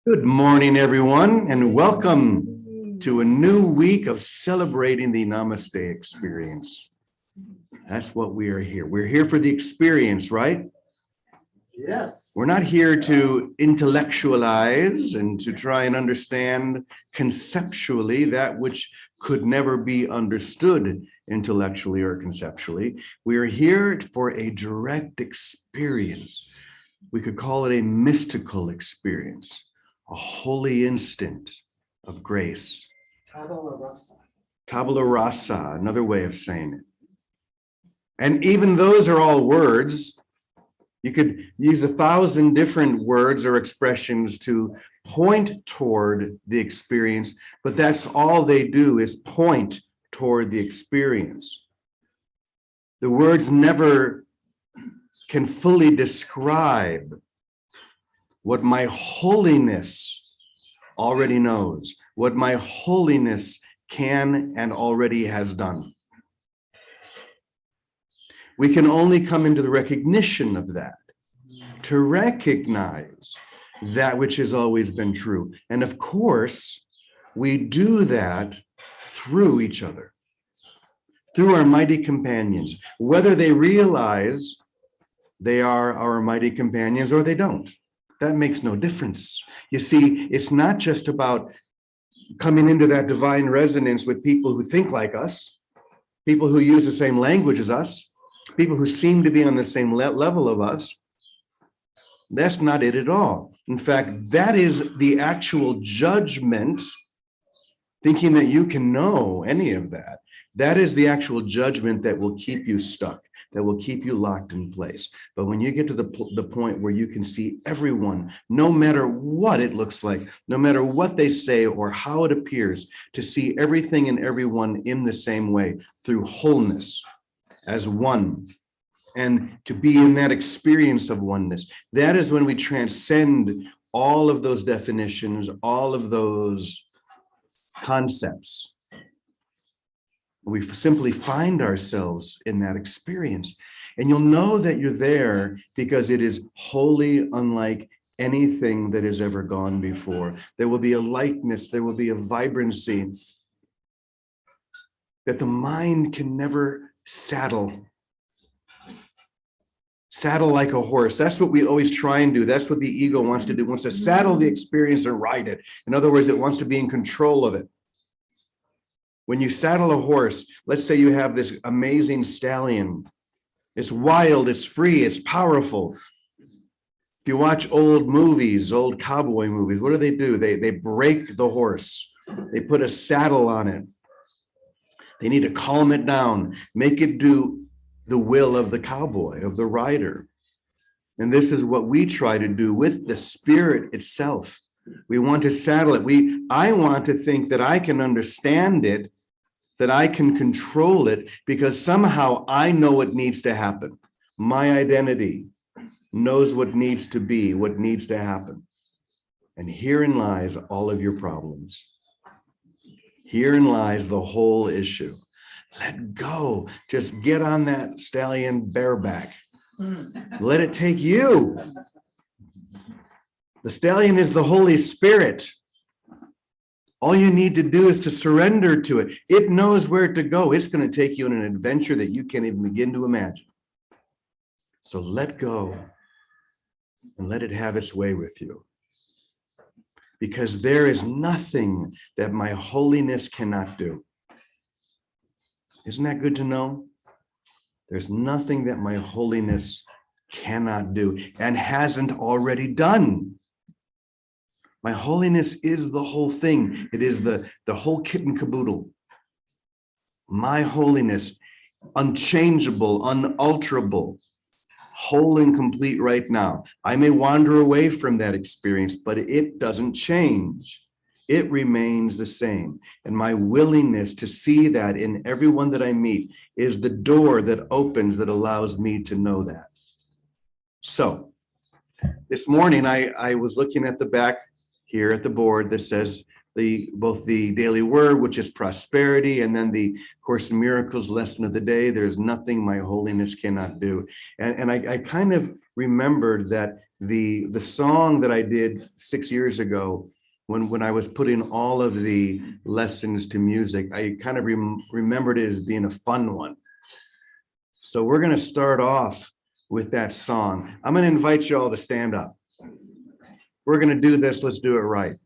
Good morning, everyone, and welcome to a new week of celebrating the Namaste experience. That's what we are here. We're here for the experience, right? Yes. We're not here to intellectualize and to try and understand conceptually that which could never be understood intellectually or conceptually. We are here for a direct experience. We could call it a mystical experience, a holy instant of grace. Tabula rasa. Tabula rasa, another way of saying it. And even those are all words. You could use 1,000 different words or expressions to point toward the experience, but that's all they do is point toward the experience. The words never can fully describe what my holiness already knows, what my holiness can and already has done. We can only come into the recognition of that, to recognize that which has always been true. And of course, we do that through each other, through our mighty companions, whether they realize they are our mighty companions or they don't. That makes no difference. You see, it's not just about coming into that divine resonance with people who think like us, people who use the same language as us, people who seem to be on the same level of us. That's not it at all. In fact, that is the actual judgment, thinking that you can know any of that. That is the actual judgment that will keep you stuck, that will keep you locked in place. But when you get to the point where you can see everyone, no matter what it looks like, no matter what they say or how it appears, to see everything and everyone in the same way through wholeness as one, and to be in that experience of oneness, that is when we transcend all of those definitions, all of those concepts. We simply find ourselves in that experience. And you'll know that you're there because it is wholly unlike anything that has ever gone before. There will be a lightness, there will be a vibrancy that the mind can never saddle like a horse. That's what we always try and do. That's what the ego wants to do. It wants to saddle the experience and ride it. In other words, it wants to be in control of it. When you saddle a horse, let's say you have this amazing stallion. It's wild, it's free, it's powerful. If you watch old movies, old cowboy movies, what do? They break the horse. They put a saddle on it. They need to calm it down, make it do the will of the cowboy, of the rider. And this is what we try to do with the spirit itself. We want to saddle it. I want to think that I can understand it, that I can control it, because somehow I know what needs to happen. My identity knows what needs to be, what needs to happen. And herein lies all of your problems. Herein lies the whole issue. Let go. Just get on that stallion bareback. Let it take you. The stallion is the Holy Spirit. All you need to do is to surrender to it. It knows where to go. It's going to take you on an adventure that you can't even begin to imagine. So let go and let it have its way with you. Because there is nothing that my holiness cannot do. Isn't that good to know? There's nothing that my holiness cannot do and hasn't already done. My holiness is the whole thing. It is the whole kit and caboodle. My holiness, unchangeable, unalterable, whole and complete right now. I may wander away from that experience, but it doesn't change. It remains the same. And my willingness to see that in everyone that I meet is the door that opens that allows me to know that. So this morning, I was looking at the back here at the board that says both the daily word, which is prosperity, and then the Course in Miracles lesson of the day, there's nothing my holiness cannot do. And I kind of remembered that the song that I did 6 years ago, when I was putting all of the lessons to music, I kind of remembered it as being a fun one. So we're going to start off with that song. I'm going to invite you all to stand up. We're going to do this. Let's do it right.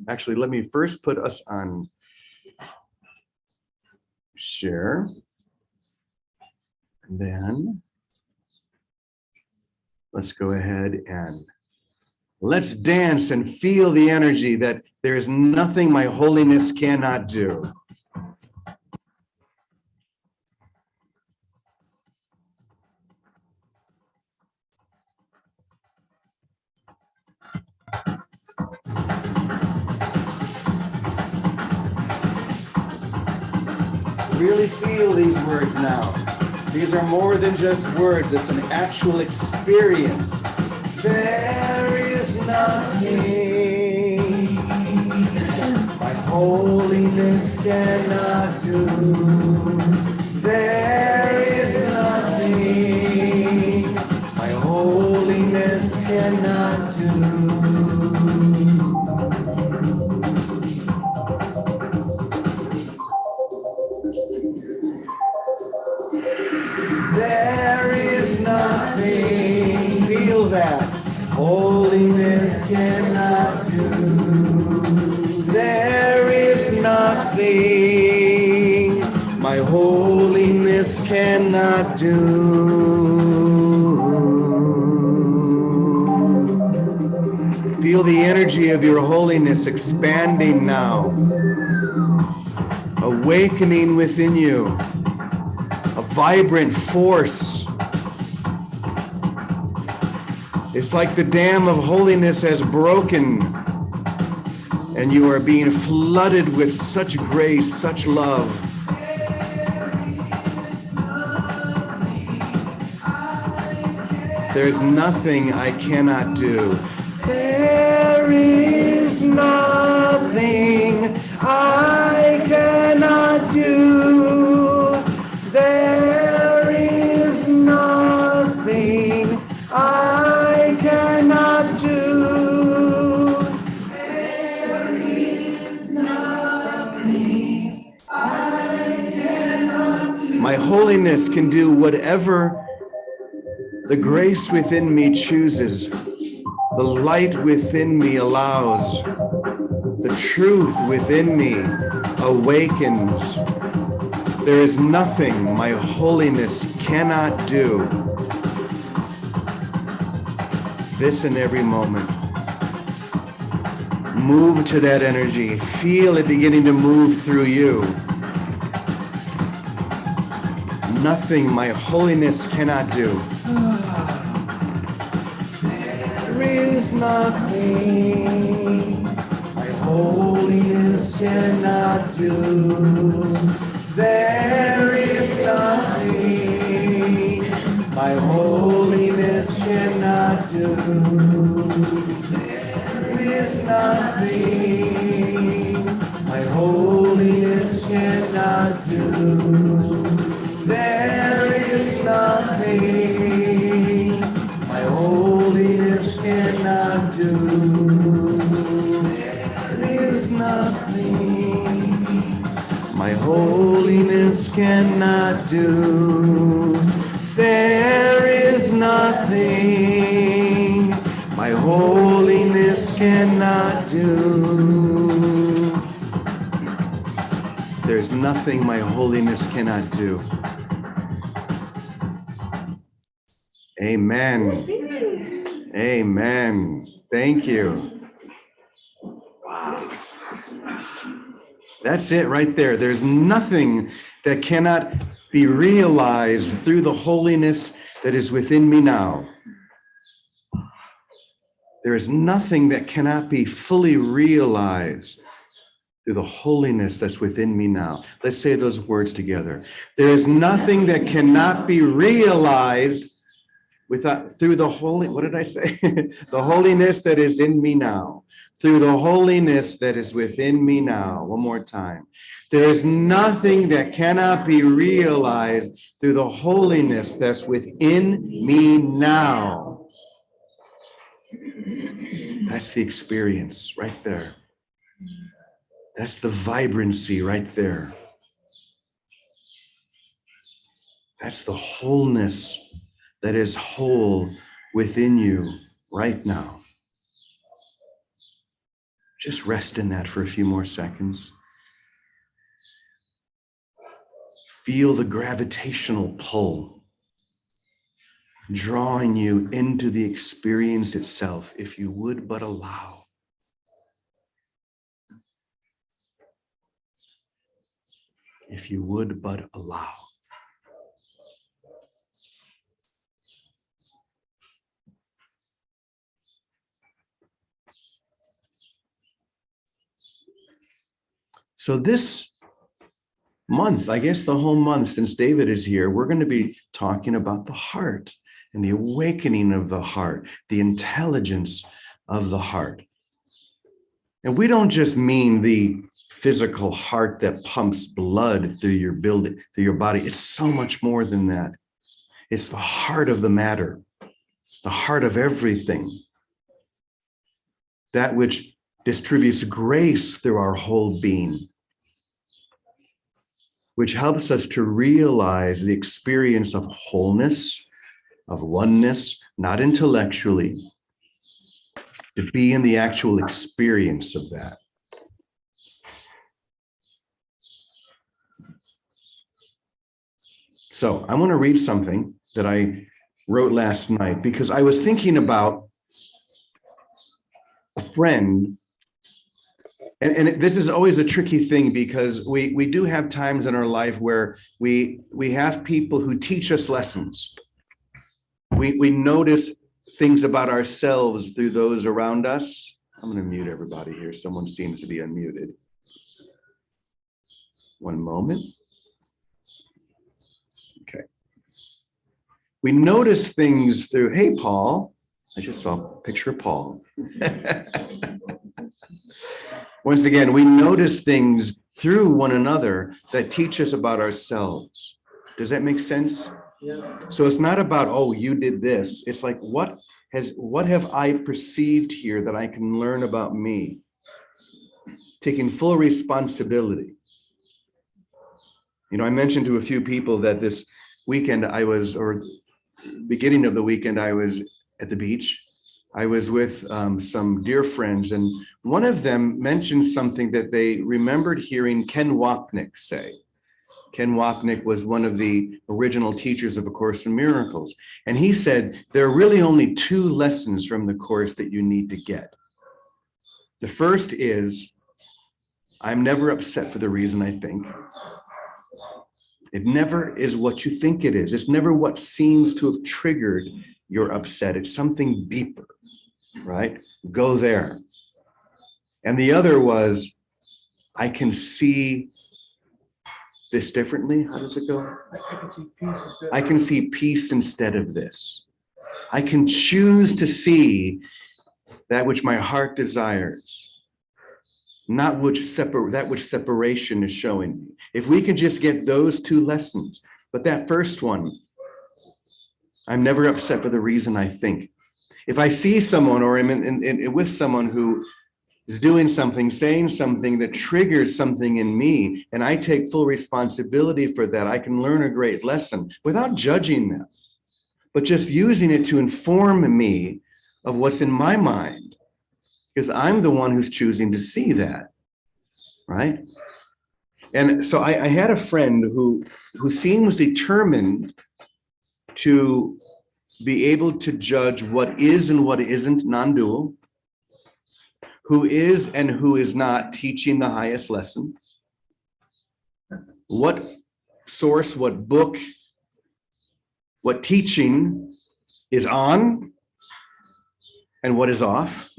Actually, let me first put us on share. And then let's go ahead and let's dance and feel the energy that there is nothing my holiness cannot do. Really feel these words now. These are more than just words, it's an actual experience. There is nothing my holiness cannot do. There is nothing my holiness cannot do. There is nothing, feel that, holiness cannot do. There is nothing my holiness cannot do. Feel the energy of your holiness expanding now, awakening within you. A vibrant force. It's like the dam of holiness has broken and you are being flooded with such grace, such love. There's nothing I cannot do. There is nothing I cannot do. There is nothing I cannot do. There is nothing I cannot do. My holiness can do whatever the grace within me chooses, the light within me allows, the truth within me awakens. There is nothing my holiness cannot do. This in every moment. Move to that energy. Feel it beginning to move through you. Nothing my holiness cannot do. There is nothing my holiness cannot do. There is nothing my holiness cannot do. There is nothing my holiness cannot do. There is nothing my holiness cannot do. There is nothing my holiness cannot do. There is nothing my holiness cannot do. There's nothing my holiness cannot do. Amen. Amen. Thank you. Wow. That's it right there. There's nothing that cannot be realized through the holiness that is within me now. There is nothing that cannot be fully realized through the holiness that's within me now. Let's say those words together. There is nothing that cannot be realized through the holy, what did I say? The holiness that is in me now. Through the holiness that is within me now. One more time. There is nothing that cannot be realized through the holiness that's within me now. That's the experience right there. That's the vibrancy right there. That's the wholeness that is whole within you right now. Just rest in that for a few more seconds. Feel the gravitational pull drawing you into the experience itself, if you would but allow. If you would but allow. So this month, I guess the whole month since David is here, we're going to be talking about the heart and the awakening of the heart, the intelligence of the heart. And we don't just mean the physical heart that pumps blood through your body. It's so much more than that. It's the heart of the matter, the heart of everything. That which distributes grace through our whole being, which helps us to realize the experience of wholeness, of oneness, not intellectually, to be in the actual experience of that. So I want to read something that I wrote last night because I was thinking about a friend. And this is always a tricky thing because we do have times in our life where we have people who teach us lessons. We notice things about ourselves through those around us. I'm going to mute everybody here. Someone seems to be unmuted. One moment. Okay. We notice things through, hey, Paul. I just saw a picture of Paul. Once again, we notice things through one another that teach us about ourselves. Does that make sense? Yes. So it's not about, oh, you did this. It's like, what have I perceived here that I can learn about me? Taking full responsibility. You know, I mentioned to a few people that this weekend beginning of the weekend, I was at the beach. I was with some dear friends, and one of them mentioned something that they remembered hearing Ken Wapnick say. Ken Wapnick was one of the original teachers of A Course in Miracles. And he said, there are really only two lessons from the Course that you need to get. The first is, I'm never upset for the reason I think. It never is what you think it is. It's never what seems to have triggered your upset. It's something deeper, right? Go there. And the other was, I can see this differently. How does it go? I can see peace instead of this. I can choose to see that which my heart desires, not that which separation is showing me. If we can just get those two lessons, but that first one, I'm never upset for the reason I think. If I see someone or I'm with someone who is doing something, saying something that triggers something in me, and I take full responsibility for that, I can learn a great lesson without judging them, but just using it to inform me of what's in my mind, because I'm the one who's choosing to see that, right? And so I had a friend who seems determined to be able to judge what is and what isn't non-dual, who is and who is not teaching the highest lesson, what source, what book, what teaching is on and what is off.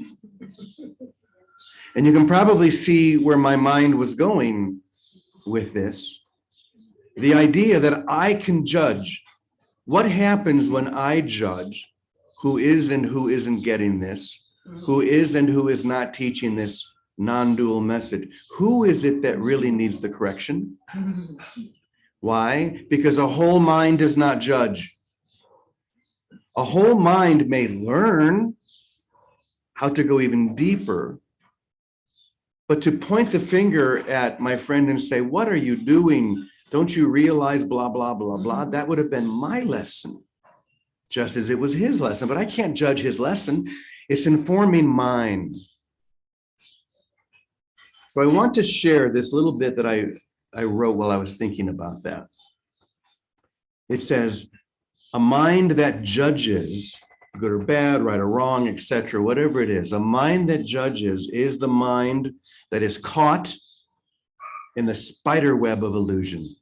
And you can probably see where my mind was going with this. The idea that I can judge What happens when I judge who is and who isn't getting this, who is and who is not teaching this non-dual message? Who is it that really needs the correction? Why? Because a whole mind does not judge. A whole mind may learn how to go even deeper, but to point the finger at my friend and say, what are you doing? Don't you realize blah, blah, blah, blah? That would have been my lesson, just as it was his lesson, but I can't judge his lesson. It's informing mine. So I want to share this little bit that I wrote while I was thinking about that. It says, a mind that judges, good or bad, right or wrong, etc., whatever it is, a mind that judges is the mind that is caught in the spider web of illusion.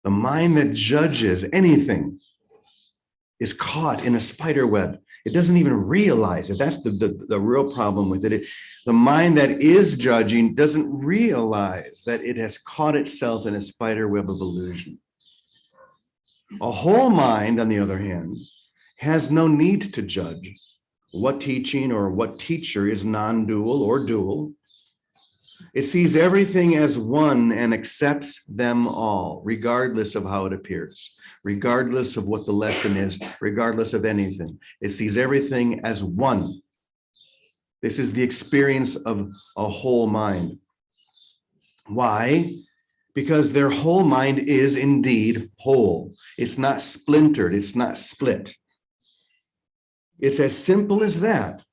The mind that judges anything is caught in a spider web. It doesn't even realize it. That's the real problem with it. The mind that is judging doesn't realize that it has caught itself in a spider web of illusion. A whole mind, on the other hand, has no need to judge what teaching or what teacher is non-dual or dual. It sees everything as one and accepts them all, regardless of how it appears, regardless of what the lesson is, regardless of anything. It sees everything as one. This is the experience of a whole mind. Why? Because their whole mind is indeed whole. It's not splintered. It's not split. It's as simple as that.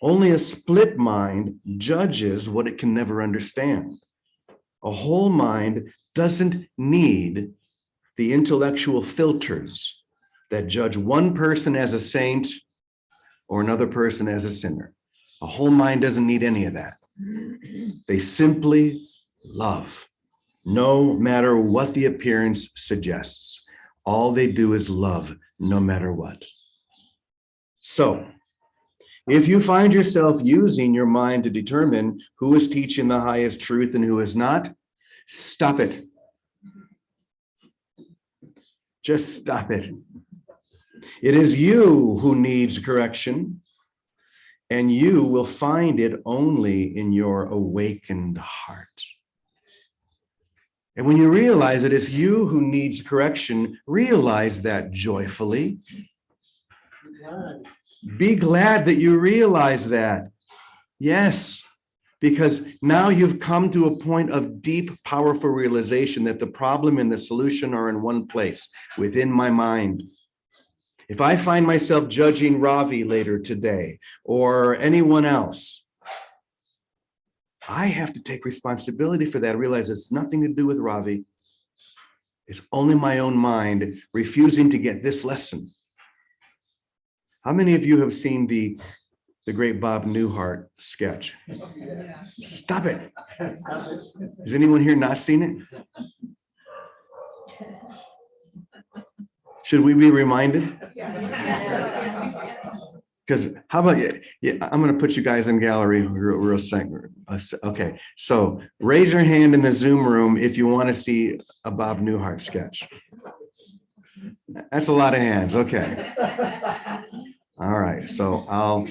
Only a split mind judges what it can never understand. A whole mind doesn't need the intellectual filters that judge one person as a saint or another person as a sinner. A whole mind doesn't need any of that. They simply love, no matter what the appearance suggests. All they do is love, no matter what. So, if you find yourself using your mind to determine who is teaching the highest truth and who is not, stop it. Just stop it. It is you who needs correction, and you will find it only in your awakened heart. And when you realize it is you who needs correction, realize that joyfully. Be glad that you realize that. Yes, because now you've come to a point of deep, powerful realization that the problem and the solution are in one place, within my mind. If I find myself judging Ravi later today or anyone else, I have to take responsibility for that. I realize it's nothing to do with Ravi. It's only my own mind refusing to get this lesson. How many of you have seen the great Bob Newhart sketch? Stop it. Has anyone here not seen it? Should we be reminded? Because how about you? Yeah, I'm going to put you guys in gallery real second. Okay, so raise your hand in the Zoom room if you want to see a Bob Newhart sketch. That's a lot of hands. Okay. All right. So I'll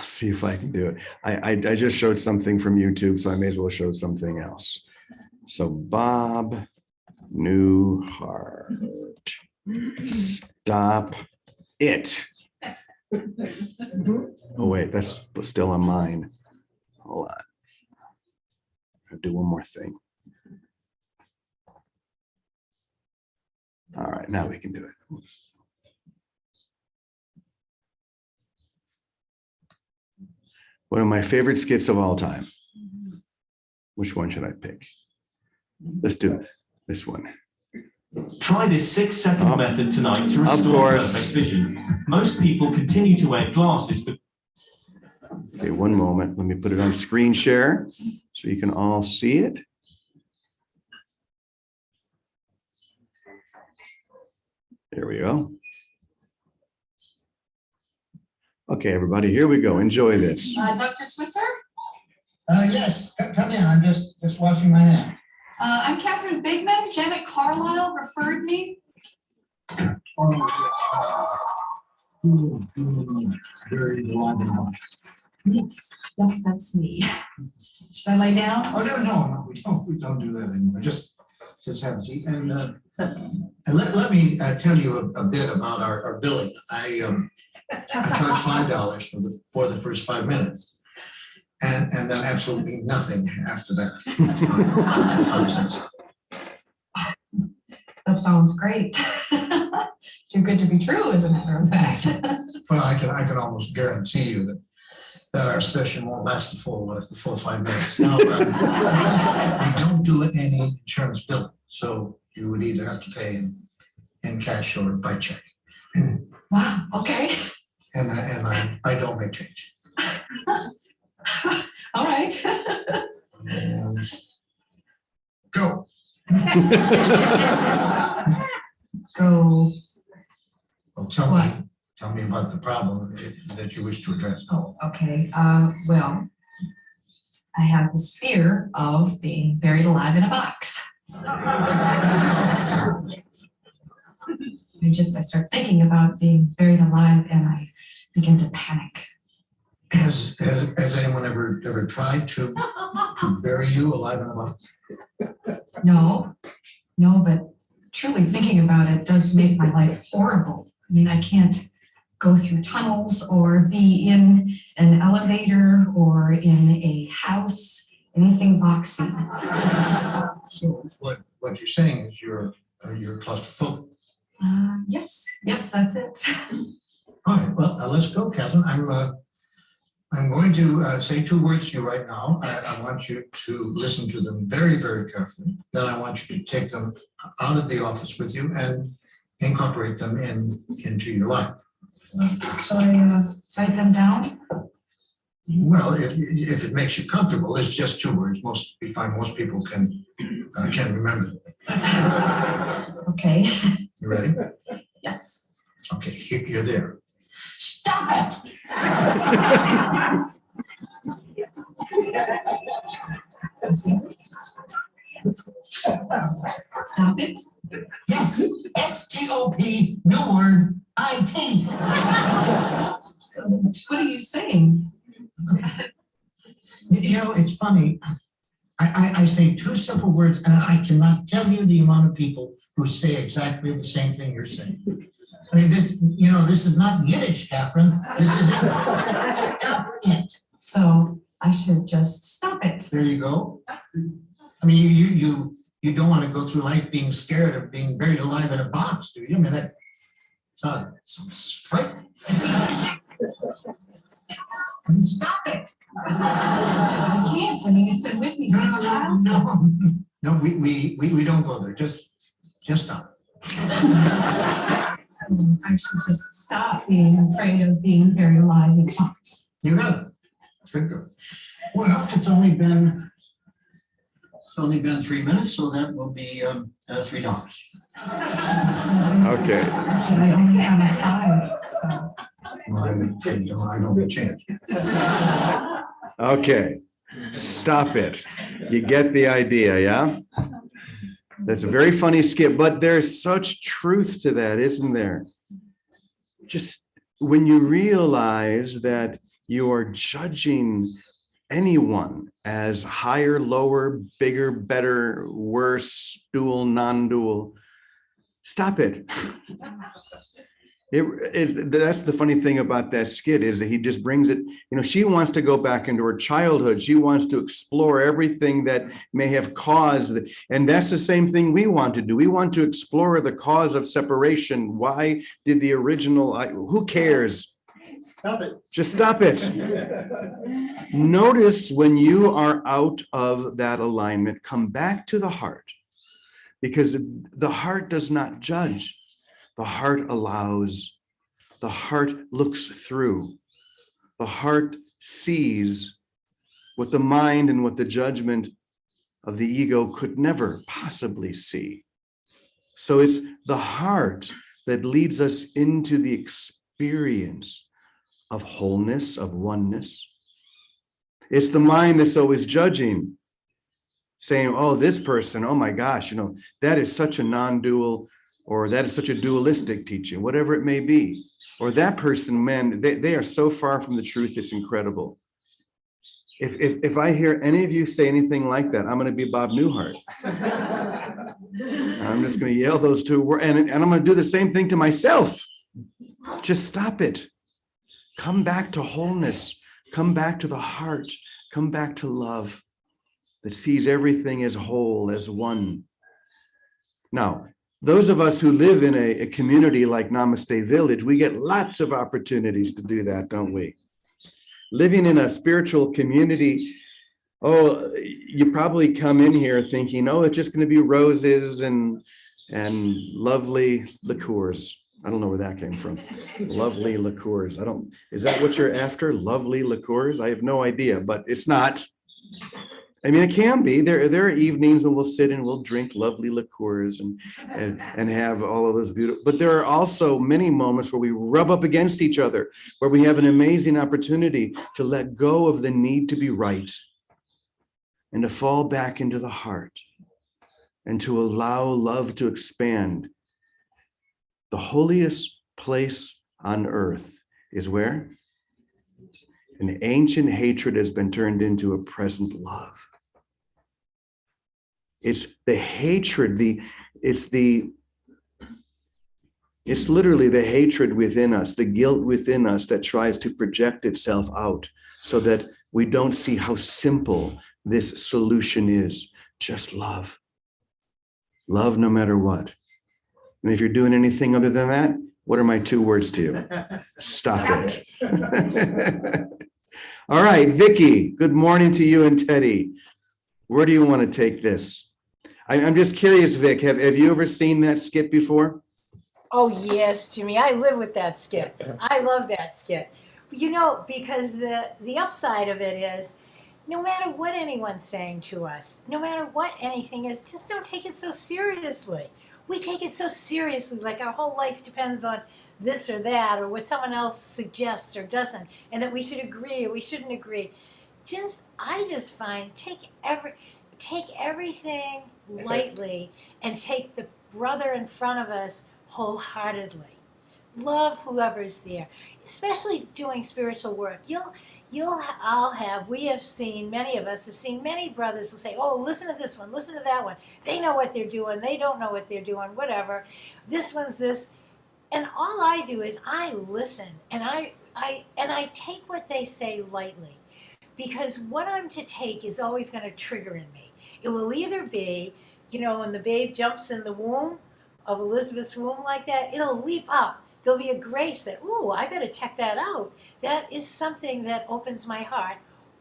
see if I can do it. I just showed something from YouTube, so I may as well show something else. So Bob Newhart, stop it. Oh wait, that's still on mine. Hold on. I'll do one more thing. All right, now we can do it. One of my favorite skits of all time. Which one should I pick? Let's do this one. Try this 6-second method tonight to restore perfect vision. Most people continue to wear glasses, but... Okay, one moment. Let me put it on screen share so you can all see it. There we go. Okay, everybody, here we go. Enjoy this. Dr. Switzer? Yes, come in. I'm just washing my hands. I'm Catherine Bigman. Janet Carlisle referred me. Very long. Yes, that's me. Should I lay down? Oh, no, we don't do that anymore. Just have a seat. And let me tell you a bit about our billing. I charge $5 for the first 5 minutes. And then absolutely nothing after that. That sounds great. Too good to be true, as a matter of fact. Well, I can almost guarantee you that our session won't last the full 5 minutes. Now, we don't do any insurance billing, so you would either have to pay in cash or by check. Wow, okay. And I don't make change. All right. And go. Go. Well, tell What? me about the problem that you wish to address. Oh, okay. Well, I have this fear of being buried alive in a box. I start thinking about being buried alive and I begin to panic. Has anyone ever tried to bury you alive in a box? No, but truly thinking about it does make my life horrible. I mean, I can't go through tunnels or be in an elevator or in a house, anything boxy. So what you're saying is you're claustrophobic. Yes, that's it. All right, well, let's go, Catherine. I'm going to say 2 words to you right now. I want you to listen to them very, very carefully. Then I want you to take them out of the office with you and incorporate them into your life. Shall I write them down? Well, if it makes you comfortable, it's just 2 words. We find most people can remember them. Okay. You ready? Yes. Okay, you're there. Stop it! Stop it? Yes, S-T-O-P, new word, I-T. So what are you saying? You know, it's funny. I say 2 simple words, and I cannot tell you the amount of people who say exactly the same thing you're saying. I mean, this is not Yiddish, Catherine. This is it. Stop it. So I should just stop it. There you go. I mean, you don't want to go through life being scared of being buried alive in a box, do you? I mean, that sounds frightening. Stop it. I can't. I mean, it's been with me since childhood. No, we don't go there. Just stop. So I should just stop being afraid of being buried alive in a box. You got it. Good girl. Well, it's only been 3 minutes, so that will be $3. Okay. But I only have a 5, so. Well, I don't get change. Okay. Stop it. You get the idea, yeah? That's a very funny skit, but there's such truth to that, isn't there? Just when you realize that you are judging anyone as higher, lower, bigger, better, worse, dual, non-dual, stop it. That's the funny thing about that skit, is that he just brings it, she wants to go back into her childhood. She wants to explore everything that may have caused, and that's the same thing we want to do. We want to explore the cause of separation. Why did the original, who cares? Stop it. Just stop it. Notice when you are out of that alignment, come back to the heart, because the heart does not judge. The heart allows, the heart looks through, the heart sees what the mind and what the judgment of the ego could never possibly see. So it's the heart that leads us into the experience of wholeness, of oneness. It's the mind that's always judging saying, oh, this person, oh my gosh, that is such a non-dual, or that is such a dualistic teaching, whatever it may be. Or that person, man, they are so far from the truth, it's incredible. If I hear any of you say anything like that, I'm going to be Bob Newhart. I'm just going to yell those two words, and I'm going to do the same thing to myself. Just stop it. Come back to wholeness. Come back to the heart. Come back to love that sees everything as whole, as one. Now, those of us who live in a community like Namaste Village, we get lots of opportunities to do that, don't we? Living in a spiritual community, oh, you probably come in here thinking, oh, it's just going to be roses and lovely liqueurs. I don't know where that came from. Lovely liqueurs. Is that what you're after? Lovely liqueurs? I have no idea, but it's not. I mean, it can be. There are evenings when we'll sit and we'll drink lovely liqueurs and have all of those beautiful, but there are also many moments where we rub up against each other, where we have an amazing opportunity to let go of the need to be right and to fall back into the heart and to allow love to expand. The holiest place on earth is where? An ancient hatred has been turned into a present love. It's the hatred, it's literally the hatred within us, the guilt within us that tries to project itself out so that we don't see how simple this solution is. Just love. Love no matter what. And if you're doing anything other than that, what are my 2 words to you? Stop it. All right, Vicky, good morning to you and Teddy. Where do you want to take this? I'm just curious, Vic, have you ever seen that skit before? Oh, yes, Jimmy. I live with that skit. I love that skit. Because the upside of it is, no matter what anyone's saying to us, no matter what anything is, just don't take it so seriously. We take it so seriously, like our whole life depends on this or that, or what someone else suggests or doesn't, and that we should agree or we shouldn't agree. I just find take everything lightly and take the brother in front of us wholeheartedly. Love whoever's there, especially doing spiritual work. Many of us have seen many brothers who say, oh, listen to this one, listen to that one. They know what they're doing, they don't know what they're doing, whatever. This one's this. And all I do is I listen and I take what they say lightly. Because what I'm to take is always going to trigger in me. It will either be, when the babe jumps in the womb of Elizabeth's womb like that, it'll leap up. There'll be a grace that, ooh, I better check that out. That is something that opens my heart.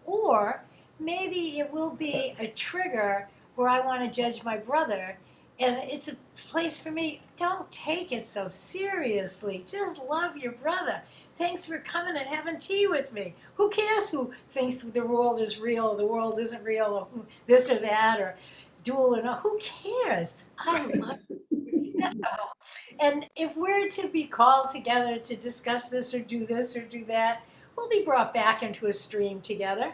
Or maybe it will be a trigger where I want to judge my brother. And it's a place for me, don't take it so seriously. Just love your brother. Thanks for coming and having tea with me. Who cares who thinks the world is real or the world isn't real or this or that or dual or not? Who cares? I love you. That's all. And if we're to be called together to discuss this or do that, we'll be brought back into a stream together.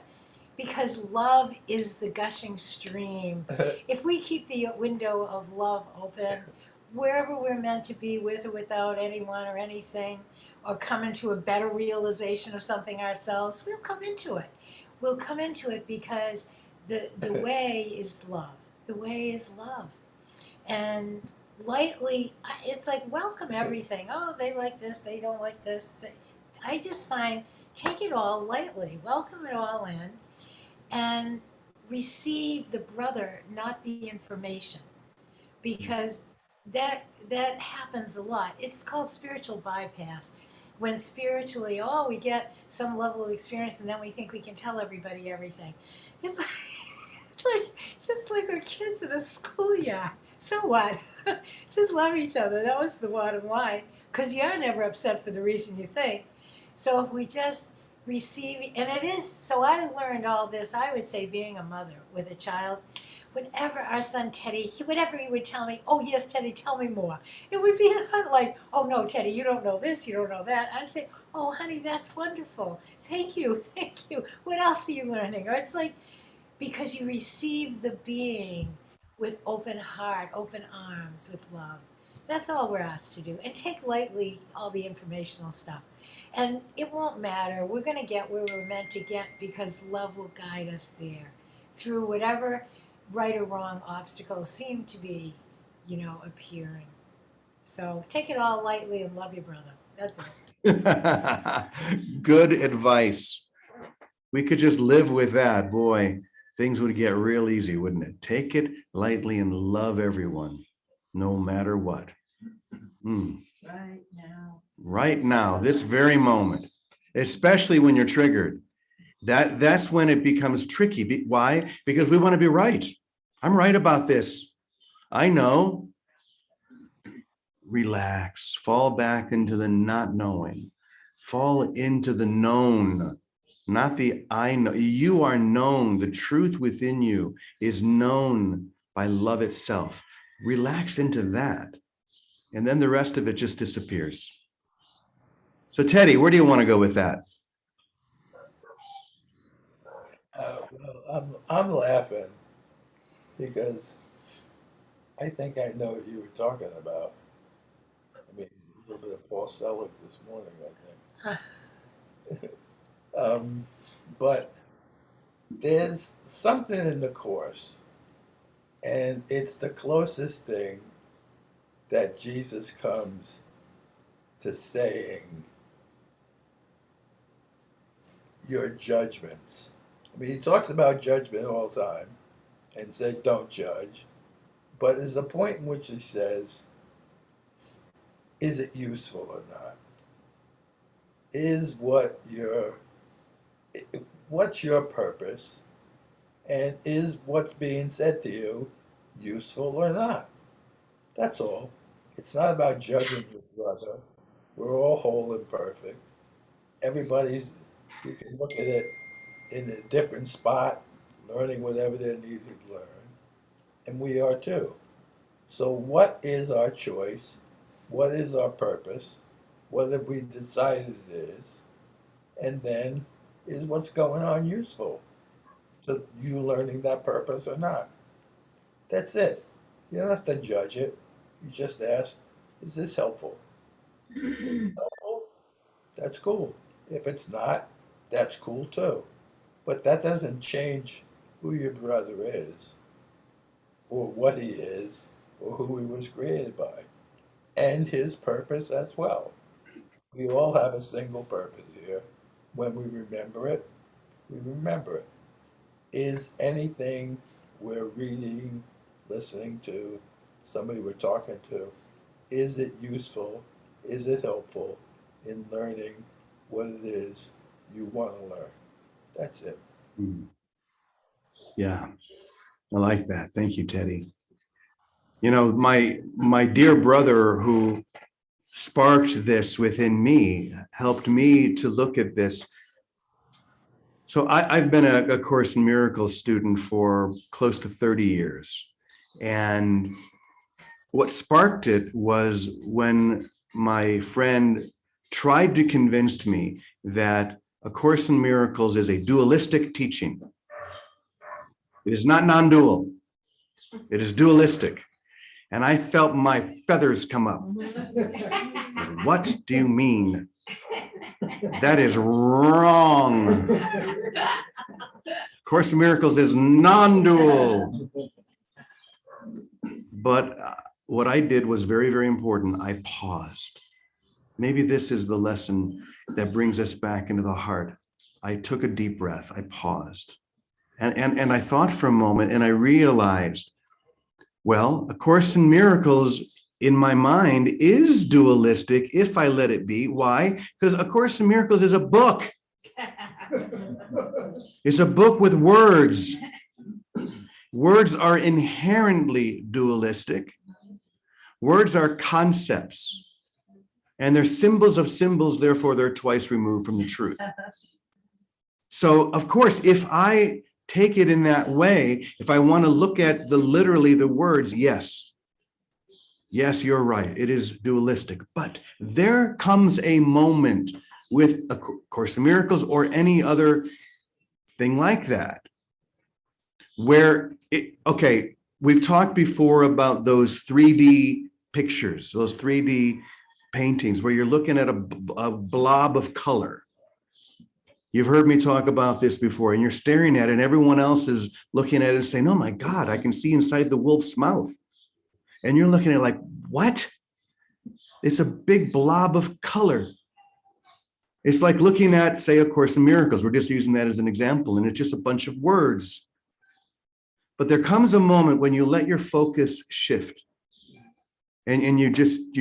Because love is the gushing stream. If we keep the window of love open, wherever we're meant to be with or without anyone or anything, or come into a better realization of something ourselves, we'll come into it. We'll come into it because the way is love. The way is love. And lightly, it's like welcome everything. Oh, they like this, they don't like this. I just find, take it all lightly. Welcome it all in. And receive the brother, not the information, because that happens a lot. It's called spiritual bypass. When spiritually, we get some level of experience, and then we think we can tell everybody everything. It's just like we're kids in a schoolyard. So what? Just love each other. That was the bottom line. Because you're never upset for the reason you think. So if we just receiving, and it is, so I learned all this, I would say, being a mother with a child. Whenever our son Teddy, whenever he would tell me, oh yes, Teddy, tell me more. It would be not like, oh no, Teddy, you don't know this, you don't know that. I'd say, oh honey, that's wonderful. Thank you. What else are you learning? Or it's like, because you receive the being with open heart, open arms, with love. That's all we're asked to do. And take lightly all the informational stuff. And it won't matter. We're going to get where we're meant to get because love will guide us there through whatever right or wrong obstacles seem to be, appearing. So take it all lightly and love your brother. That's it. Good advice. We could just live with that. Boy, things would get real easy, wouldn't it? Take it lightly and love everyone, no matter what. Right now. Right now, this very moment, especially when you're triggered, that's when it becomes tricky. Why? Because we want to be right. I'm right about this. I know. Relax, fall back into the not knowing, fall into the known, not the I know. You are known. The truth within you is known by love itself. Relax into that. And then the rest of it just disappears. So Teddy, where do you want to go with that? Well, I'm laughing because I think I know what you were talking about. I mean, a little bit of Paul Selig this morning, I think. But there's something in the Course, and it's the closest thing that Jesus comes to saying your judgments. I mean, he talks about judgment all the time and said, don't judge. But there's a point in which he says, is it useful or not? What's your purpose? And is what's being said to you useful or not? That's all. It's not about judging your brother. We're all whole and perfect. You can look at it in a different spot, learning whatever they need to learn. And we are too. So what is our choice? What is our purpose? What have we decided it is? And then, is what's going on useful to you learning that purpose or not? That's it. You don't have to judge it. You just ask, is this helpful? Helpful? That's cool. If it's not, that's cool too. But that doesn't change who your brother is, or what he is, or who he was created by, and his purpose as well. We all have a single purpose here. When we remember it, we remember it. Is anything we're reading, listening to, somebody we're talking to, is it useful? Is it helpful in learning what it is you want to learn? That's it. Yeah, I like that. Thank you, Teddy. You know, my dear brother who sparked this within me, helped me to look at this. So I've been a Course in Miracles student for close to 30 years. And what sparked it was when my friend tried to convince me that A Course in Miracles is a dualistic teaching. It is not non-dual. It is dualistic. And I felt my feathers come up. What do you mean? That is wrong. Course in Miracles is non-dual. But what I did was very, very important. I paused. Maybe this is the lesson that brings us back into the heart. I took a deep breath. I paused. And I thought for a moment, and I realized, well, A Course in Miracles in my mind is dualistic if I let it be. Why? Because A Course in Miracles is a book. It's a book with words. Words are inherently dualistic. Words are concepts. And they're symbols of symbols, therefore they're twice removed from the truth. So, of course, if I take it in that way, if I want to look at literally the words, yes, you're right, it is dualistic. But there comes a moment with A Course in Miracles or any other thing like that, okay, we've talked before about those 3D pictures, those 3D paintings where you're looking at a blob of color. You've heard me talk about this before, and you're staring at it, and everyone else is looking at it and saying, oh my God, I can see inside the wolf's mouth. And you're looking at it like, what? It's a big blob of color. It's like looking at, say, A Course in Miracles. We're just using that as an example, and it's just a bunch of words. But there comes a moment when you let your focus shift, and you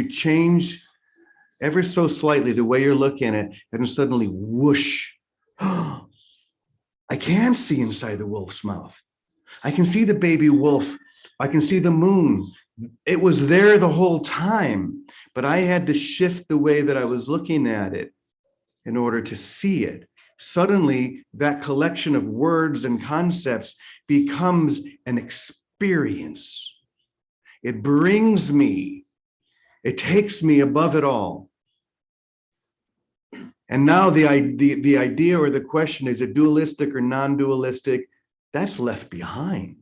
change ever so slightly the way you're looking at it, and suddenly whoosh. I can see inside the wolf's mouth. I can see the baby wolf. I can see the moon. It was there the whole time, but I had to shift the way that I was looking at it in order to see it. Suddenly, that collection of words and concepts becomes an experience. It brings me, it takes me above it all. And now the idea or the question, is it dualistic or non-dualistic? That's left behind.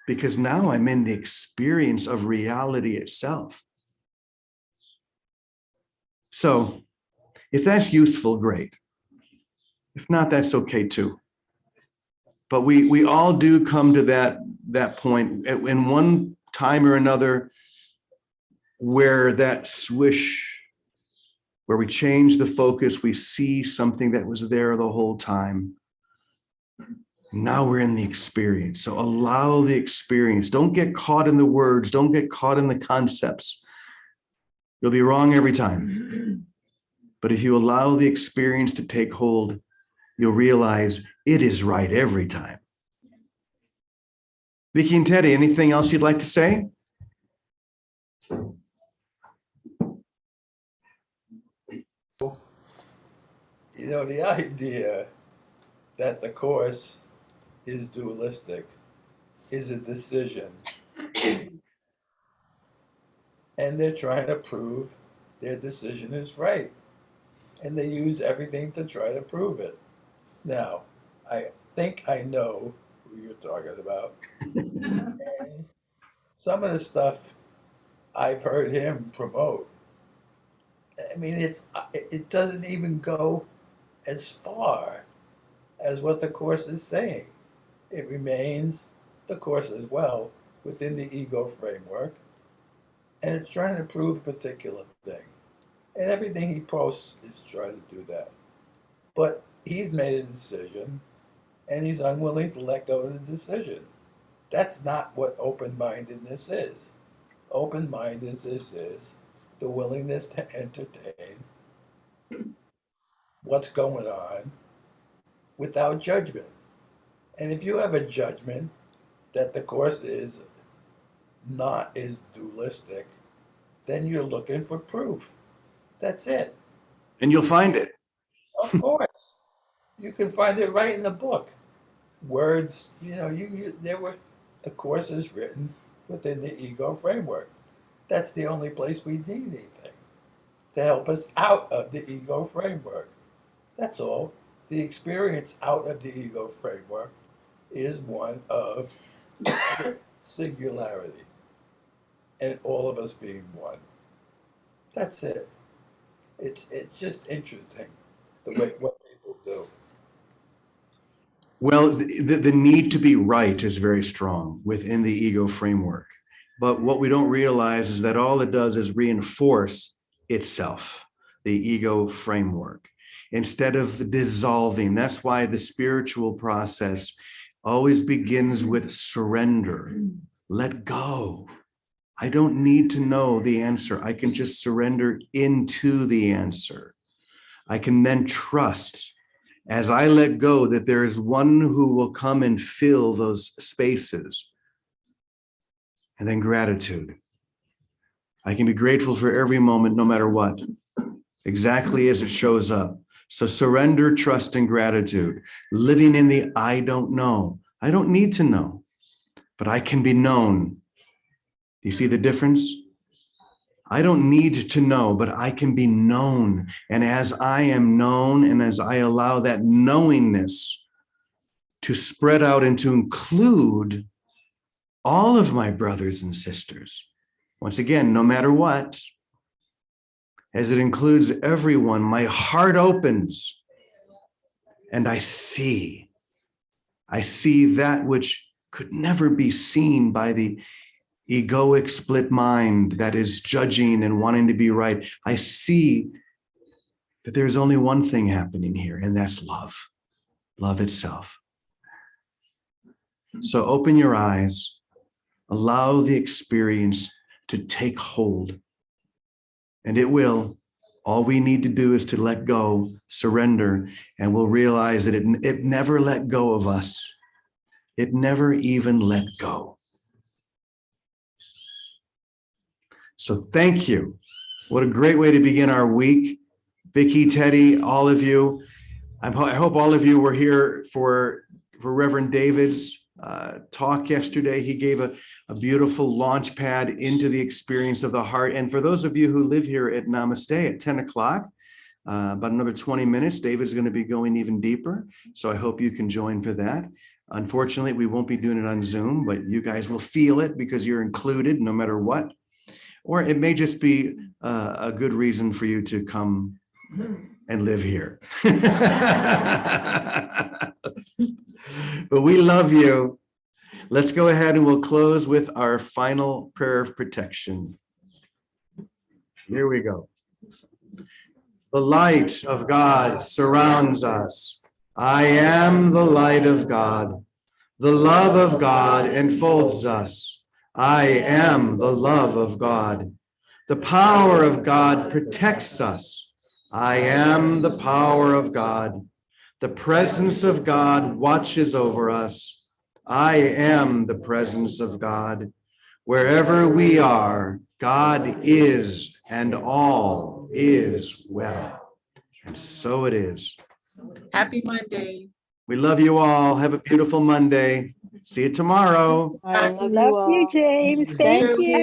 Because now I'm in the experience of reality itself. So if that's useful, great. If not, that's okay too. But we all do come to that point in one time or another where that swish, where we change the focus, we see something that was there the whole time. Now we're in the experience. So allow the experience. Don't get caught in the words. Don't get caught in the concepts. You'll be wrong every time. But if you allow the experience to take hold, you'll realize it is right every time. Vicky and Teddy, anything else you'd like to say? You know, the idea that the Course is dualistic is a decision. And they're trying to prove their decision is right. And they use everything to try to prove it. Now, I think I know who you're talking about. And some of the stuff I've heard him promote, I mean, it doesn't even go as far as what the Course is saying. It remains the Course as well within the ego framework, and it's trying to prove a particular thing. And everything he posts is trying to do that. But he's made a decision, and he's unwilling to let go of the decision. That's not what open-mindedness is. Open-mindedness is the willingness to entertain what's going on without judgment. And if you have a judgment that the Course is dualistic, then you're looking for proof. That's it. And you'll find it. Of course. You can find it right in the book. Words, the Course is written within the ego framework. That's the only place we need anything to help us out of the ego framework. That's all. The experience out of the ego framework is one of singularity and all of us being one. That's it. It's just interesting the way what people do. Well, the need to be right is very strong within the ego framework. But what we don't realize is that all it does is reinforce itself, the ego framework, instead of dissolving. That's why the spiritual process always begins with surrender. Let go. I don't need to know the answer. I can just surrender into the answer. I can then trust, as I let go, that there is one who will come and fill those spaces. And then gratitude. I can be grateful for every moment, no matter what, exactly as it shows up. So surrender, trust, and gratitude. Living in the I don't know. I don't need to know, but I can be known. Do you see the difference? I don't need to know, but I can be known. And as I am known, and as I allow that knowingness to spread out and to include all of my brothers and sisters. Once again, no matter what, as it includes everyone, my heart opens and I see that which could never be seen by the egoic split mind that is judging and wanting to be right. I see that there's only one thing happening here, and that's love, love itself. So open your eyes, allow the experience to take hold, and it will. All we need to do is to let go, surrender, and we'll realize that it never let go of us. It never even let go. So thank you. What a great way to begin our week. Vicki, Teddy, all of you. I hope all of you were here for Reverend David's talk yesterday. He gave a beautiful launch pad into the experience of the heart. And for those of you who live here at Namaste at 10 o'clock, about another 20 minutes, David's going to be going even deeper. So I hope you can join for that. Unfortunately, we won't be doing it on Zoom, but you guys will feel it because you're included no matter what. Or it may just be a good reason for you to come and live here. But we love you. Let's go ahead and we'll close with our final prayer of protection. Here we go. The light of God surrounds us. I am the light of God. The love of God enfolds us. I am the love of God. The power of God protects us. I am the power of God. The presence of God watches over us. I am the presence of God. Wherever we are, God is, and all is well. And so it is. Happy Monday. We love you all. Have a beautiful Monday. See you tomorrow. I love you, James. Thank you.